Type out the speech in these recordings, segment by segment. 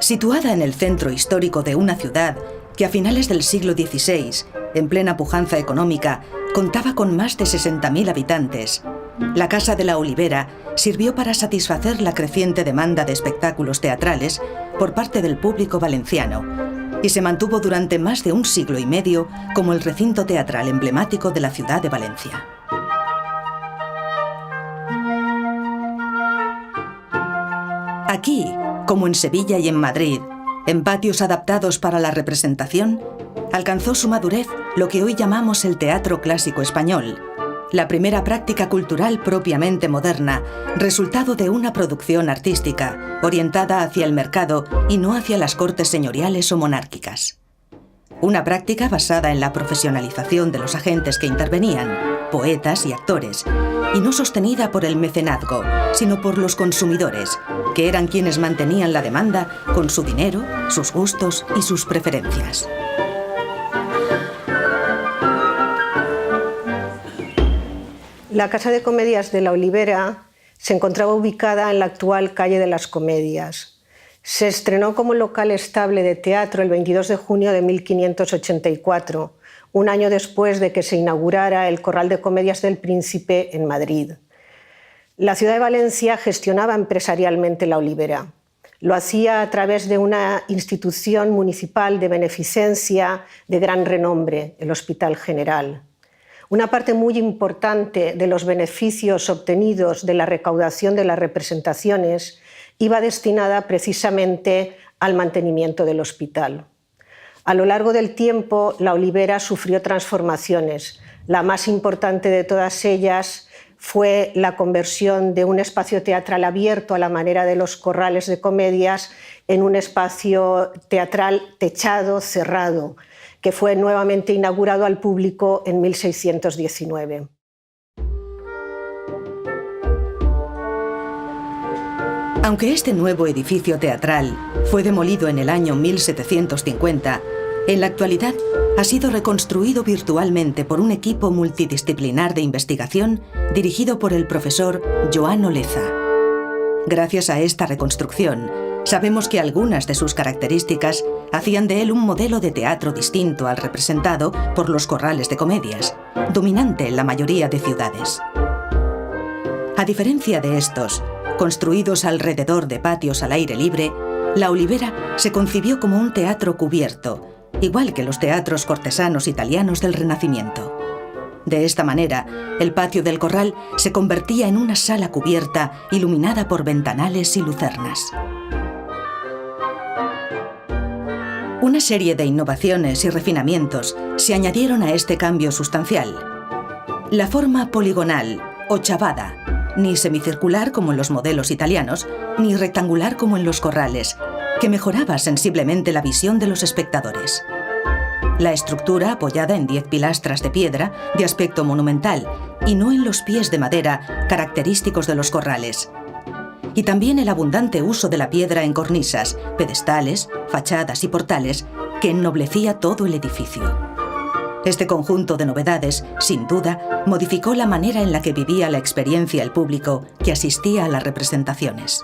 Situada en el centro histórico de una ciudad que a finales del siglo XVI, en plena pujanza económica, contaba con más de 60.000 habitantes, la Casa de la Olivera sirvió para satisfacer la creciente demanda de espectáculos teatrales por parte del público valenciano y se mantuvo durante más de un siglo y medio como el recinto teatral emblemático de la ciudad de Valencia. Aquí, como en Sevilla y en Madrid, en patios adaptados para la representación, alcanzó su madurez lo que hoy llamamos el teatro clásico español, la primera práctica cultural propiamente moderna, resultado de una producción artística orientada hacia el mercado y no hacia las cortes señoriales o monárquicas. Una práctica basada en la profesionalización de los agentes que intervenían, poetas y actores, y no sostenida por el mecenazgo, sino por los consumidores, que eran quienes mantenían la demanda con su dinero, sus gustos y sus preferencias. La Casa de Comedias de la Olivera se encontraba ubicada en la actual Calle de las Comedias. Se estrenó como local estable de teatro el 22 de junio de 1584, un año después de que se inaugurara el Corral de Comedias del Príncipe en Madrid. La ciudad de Valencia gestionaba empresarialmente la Olivera. Lo hacía a través de una institución municipal de beneficencia de gran renombre, el Hospital General. Una parte muy importante de los beneficios obtenidos de la recaudación de las representaciones iba destinada precisamente al mantenimiento del hospital. A lo largo del tiempo, la Olivera sufrió transformaciones. La más importante de todas ellas fue la conversión de un espacio teatral abierto a la manera de los corrales de comedias en un espacio teatral techado, cerrado, que fue nuevamente inaugurado al público en 1619. Aunque este nuevo edificio teatral fue demolido en el año 1750, en la actualidad ha sido reconstruido virtualmente por un equipo multidisciplinar de investigación dirigido por el profesor Joan Oleza. Gracias a esta reconstrucción, sabemos que algunas de sus características hacían de él un modelo de teatro distinto al representado por los corrales de comedias, dominante en la mayoría de ciudades. A diferencia de estos, construidos alrededor de patios al aire libre, la Olivera se concibió como un teatro cubierto, igual que los teatros cortesanos italianos del Renacimiento. De esta manera, el patio del corral se convertía en una sala cubierta iluminada por ventanales y lucernas. Una serie de innovaciones y refinamientos se añadieron a este cambio sustancial. La forma poligonal o chavada, ni semicircular como en los modelos italianos, ni rectangular como en los corrales, que mejoraba sensiblemente la visión de los espectadores. La estructura apoyada en 10 pilastras de piedra de aspecto monumental y no en los pies de madera característicos de los corrales. Y también el abundante uso de la piedra en cornisas, pedestales, fachadas y portales que ennoblecía todo el edificio. Este conjunto de novedades, sin duda, modificó la manera en la que vivía la experiencia el público que asistía a las representaciones.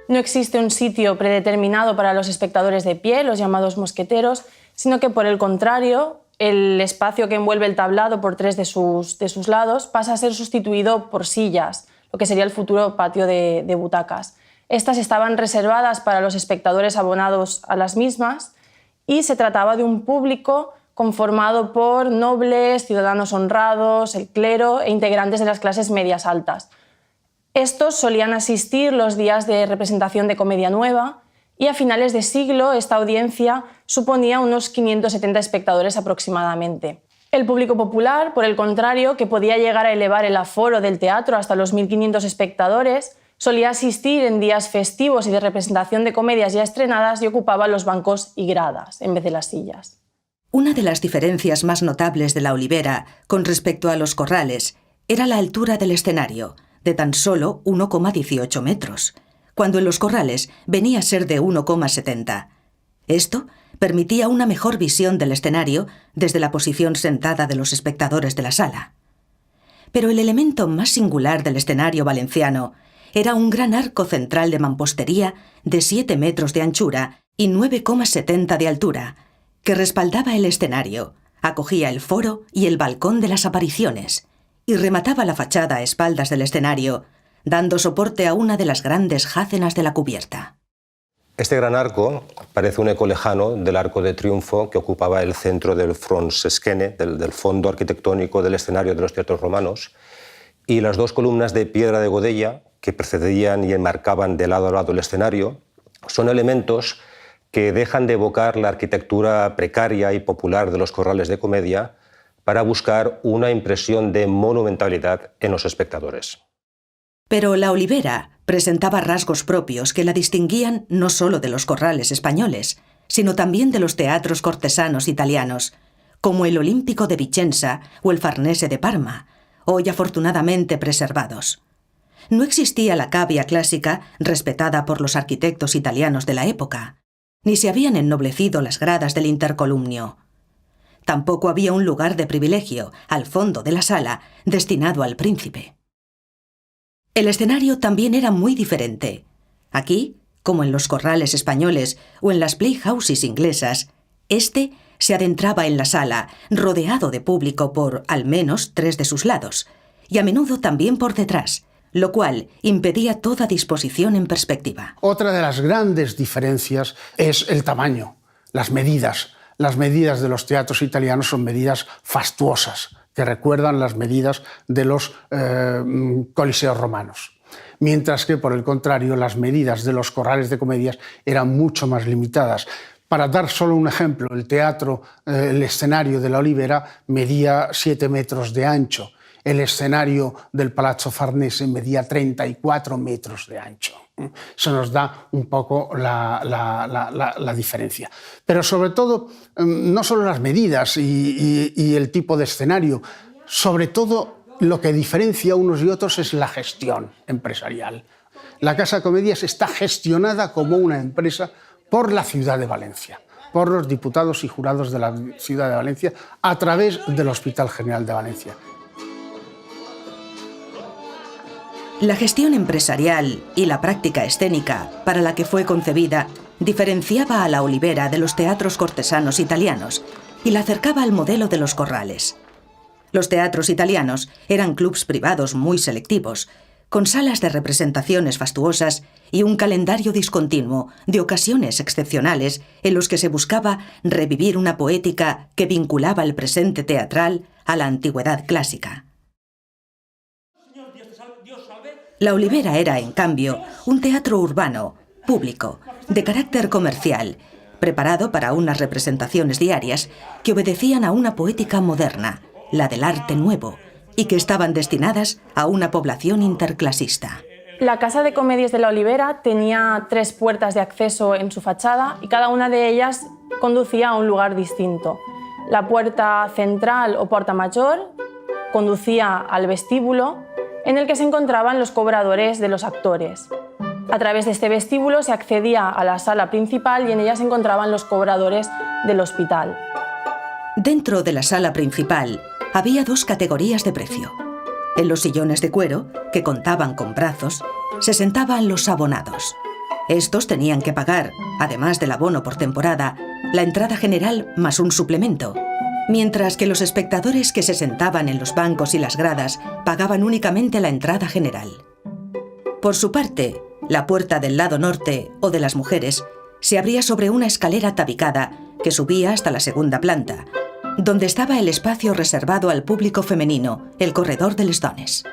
No existe un sitio predeterminado para los espectadores de pie, los llamados mosqueteros, sino que por el contrario, el espacio que envuelve el tablado por 3 de sus lados pasa a ser sustituido por sillas, lo que sería el futuro patio de butacas. Estas estaban reservadas para los espectadores abonados a las mismas y se trataba de un público conformado por nobles, ciudadanos honrados, el clero e integrantes de las clases medias altas. Estos solían asistir los días de representación de comedia nueva y a finales de siglo esta audiencia suponía unos 570 espectadores aproximadamente. El público popular, por el contrario, que podía llegar a elevar el aforo del teatro hasta los 1.500 espectadores, solía asistir en días festivos y de representación de comedias ya estrenadas y ocupaba los bancos y gradas en vez de las sillas. Una de las diferencias más notables de la Olivera con respecto a los corrales era la altura del escenario, de tan solo 1,18 metros, cuando en los corrales venía a ser de 1,70. Esto permitía una mejor visión del escenario desde la posición sentada de los espectadores de la sala. Pero el elemento más singular del escenario valenciano era un gran arco central de mampostería de 7 metros de anchura y 9,70 de altura, que respaldaba el escenario, acogía el foro y el balcón de las apariciones, y remataba la fachada a espaldas del escenario, dando soporte a una de las grandes jácenas de la cubierta. Este gran arco parece un eco lejano del Arco de Triunfo que ocupaba el centro del frontsesquene, del fondo arquitectónico del escenario de los teatros romanos, y las 2 columnas de piedra de Godella que precedían y enmarcaban de lado a lado el escenario son elementos que dejan de evocar la arquitectura precaria y popular de los corrales de comedia para buscar una impresión de monumentalidad en los espectadores. Pero la Olivera presentaba rasgos propios que la distinguían no solo de los corrales españoles, sino también de los teatros cortesanos italianos, como el Olímpico de Vicenza o el Farnese de Parma, hoy afortunadamente preservados. No existía la cavia clásica respetada por los arquitectos italianos de la época, ni se habían ennoblecido las gradas del intercolumnio. Tampoco había un lugar de privilegio, al fondo de la sala, destinado al príncipe. El escenario también era muy diferente. Aquí, como en los corrales españoles o en las playhouses inglesas, este se adentraba en la sala, rodeado de público por al menos 3 de sus lados, y a menudo también por detrás, lo cual impedía toda disposición en perspectiva. Otra de las grandes diferencias es el tamaño, las medidas. Las medidas de los teatros italianos son medidas fastuosas, que recuerdan las medidas de los coliseos romanos. Mientras que, por el contrario, las medidas de los corrales de comedias eran mucho más limitadas. Para dar solo un ejemplo, el escenario de la Olivera medía 7 metros de ancho. El escenario del Palazzo Farnese medía 34 metros de ancho. Eso nos da un poco la diferencia. Pero sobre todo, no solo las medidas y el tipo de escenario, sobre todo lo que diferencia unos y otros es la gestión empresarial. La Casa de Comedias está gestionada como una empresa por la ciudad de Valencia, por los diputados y jurados de la ciudad de Valencia, a través del Hospital General de Valencia. La gestión empresarial y la práctica escénica para la que fue concebida diferenciaba a la Olivera de los teatros cortesanos italianos y la acercaba al modelo de los corrales. Los teatros italianos eran clubs privados muy selectivos, con salas de representaciones fastuosas y un calendario discontinuo de ocasiones excepcionales en los que se buscaba revivir una poética que vinculaba el presente teatral a la antigüedad clásica. La Olivera era, en cambio, un teatro urbano, público, de carácter comercial, preparado para unas representaciones diarias que obedecían a una poética moderna, la del arte nuevo, y que estaban destinadas a una población interclasista. La Casa de Comedias de la Olivera tenía 3 puertas de acceso en su fachada y cada una de ellas conducía a un lugar distinto. La puerta central o puerta mayor conducía al vestíbulo, en el que se encontraban los cobradores de los actores. A través de este vestíbulo se accedía a la sala principal y en ella se encontraban los cobradores del hospital. Dentro de la sala principal había 2 categorías de precio. En los sillones de cuero, que contaban con brazos, se sentaban los abonados. Estos tenían que pagar, además del abono por temporada, la entrada general más un suplemento, mientras que los espectadores que se sentaban en los bancos y las gradas pagaban únicamente la entrada general. Por su parte, la puerta del lado norte, o de las mujeres, se abría sobre una escalera tabicada que subía hasta la 2ª planta, donde estaba el espacio reservado al público femenino, el corredor de les dones.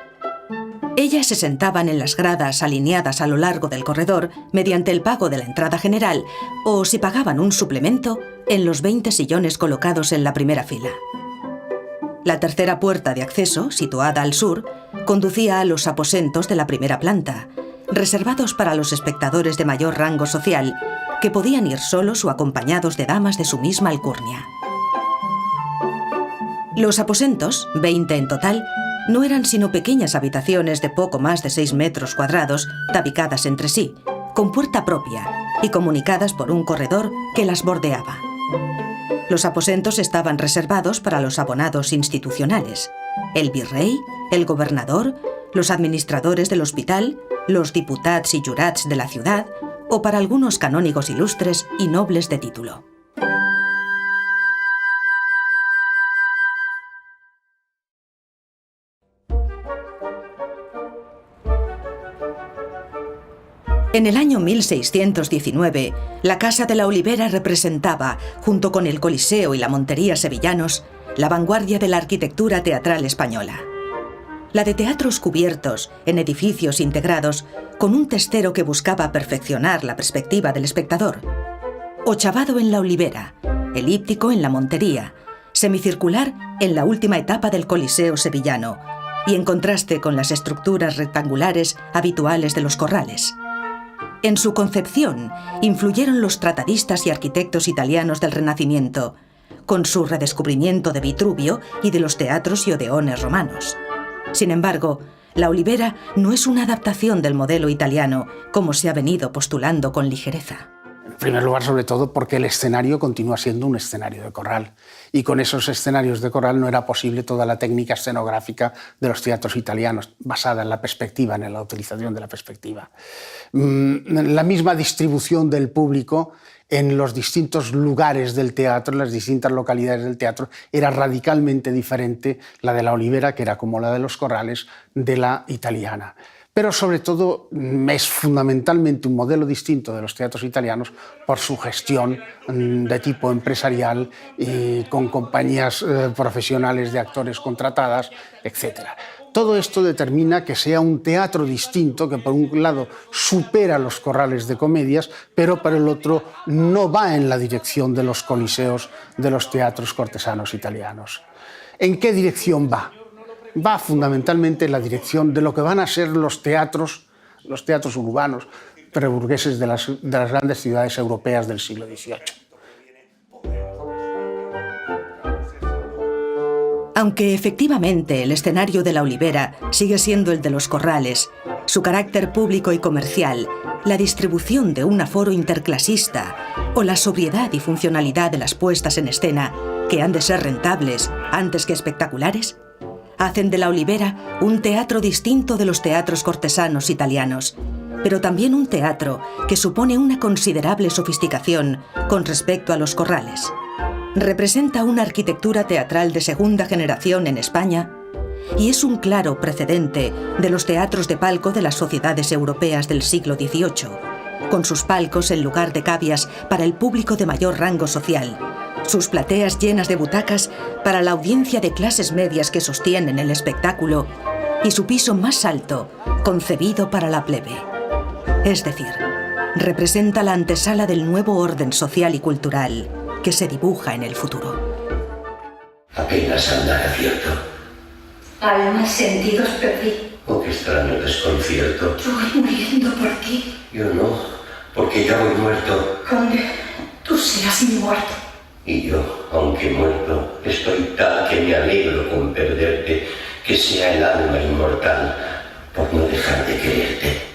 Ellas se sentaban en las gradas alineadas a lo largo del corredor mediante el pago de la entrada general o, si pagaban un suplemento, en los 20 sillones colocados en la primera fila. La tercera puerta de acceso, situada al sur, conducía a los aposentos de la primera planta, reservados para los espectadores de mayor rango social, que podían ir solos o acompañados de damas de su misma alcurnia. Los aposentos, 20 en total, no eran sino pequeñas habitaciones de poco más de 6 metros cuadrados, tabicadas entre sí, con puerta propia y comunicadas por un corredor que las bordeaba. Los aposentos estaban reservados para los abonados institucionales, el virrey, el gobernador, los administradores del hospital, los diputats y jurats de la ciudad, o para algunos canónigos ilustres y nobles de título. En el año 1619, la Casa de la Olivera representaba, junto con el Coliseo y la Montería sevillanos, la vanguardia de la arquitectura teatral española. La de teatros cubiertos, en edificios integrados, con un testero que buscaba perfeccionar la perspectiva del espectador. Ochavado en la Olivera, elíptico en la Montería, semicircular en la última etapa del Coliseo sevillano, y en contraste con las estructuras rectangulares habituales de los corrales. En su concepción influyeron los tratadistas y arquitectos italianos del Renacimiento, con su redescubrimiento de Vitruvio y de los teatros y odeones romanos. Sin embargo, la Olivera no es una adaptación del modelo italiano, como se ha venido postulando con ligereza. En primer lugar, sobre todo, porque el escenario continúa siendo un escenario de corral. Y con esos escenarios de corral no era posible toda la técnica escenográfica de los teatros italianos, basada en la perspectiva, en la utilización de la perspectiva. La misma distribución del público en los distintos lugares del teatro, en las distintas localidades del teatro, era radicalmente diferente la de la Olivera, que era como la de los corrales, de la italiana. Pero sobre todo es fundamentalmente un modelo distinto de los teatros italianos por su gestión de tipo empresarial y con compañías profesionales de actores contratadas, etc. Todo esto determina que sea un teatro distinto que por un lado supera los corrales de comedias, pero por el otro no va en la dirección de los coliseos de los teatros cortesanos italianos. ¿En qué dirección va? Va fundamentalmente en la dirección de lo que van a ser los teatros urbanos preburgueses de las grandes ciudades europeas del siglo XVIII. Aunque efectivamente el escenario de la Olivera sigue siendo el de los corrales, su carácter público y comercial, la distribución de un aforo interclasista o la sobriedad y funcionalidad de las puestas en escena, que han de ser rentables antes que espectaculares, hacen de la Olivera un teatro distinto de los teatros cortesanos italianos, pero también un teatro que supone una considerable sofisticación con respecto a los corrales. Representa una arquitectura teatral de segunda generación en España y es un claro precedente de los teatros de palco de las sociedades europeas del siglo XVIII, con sus palcos en lugar de cavias para el público de mayor rango social, sus plateas llenas de butacas para la audiencia de clases medias que sostienen el espectáculo y su piso más alto, concebido para la plebe. Es decir, representa la antesala del nuevo orden social y cultural que se dibuja en el futuro. Apenas andar acierto. Almas, sentidos perdí. Oh, qué extraño desconcierto. Yo voy muriendo por ti. Yo no, porque ya voy muerto. Conde, tú serás mi muerto. Y yo, aunque muerto, estoy tal que me alegro con perderte, que sea el alma inmortal, por no dejar de quererte.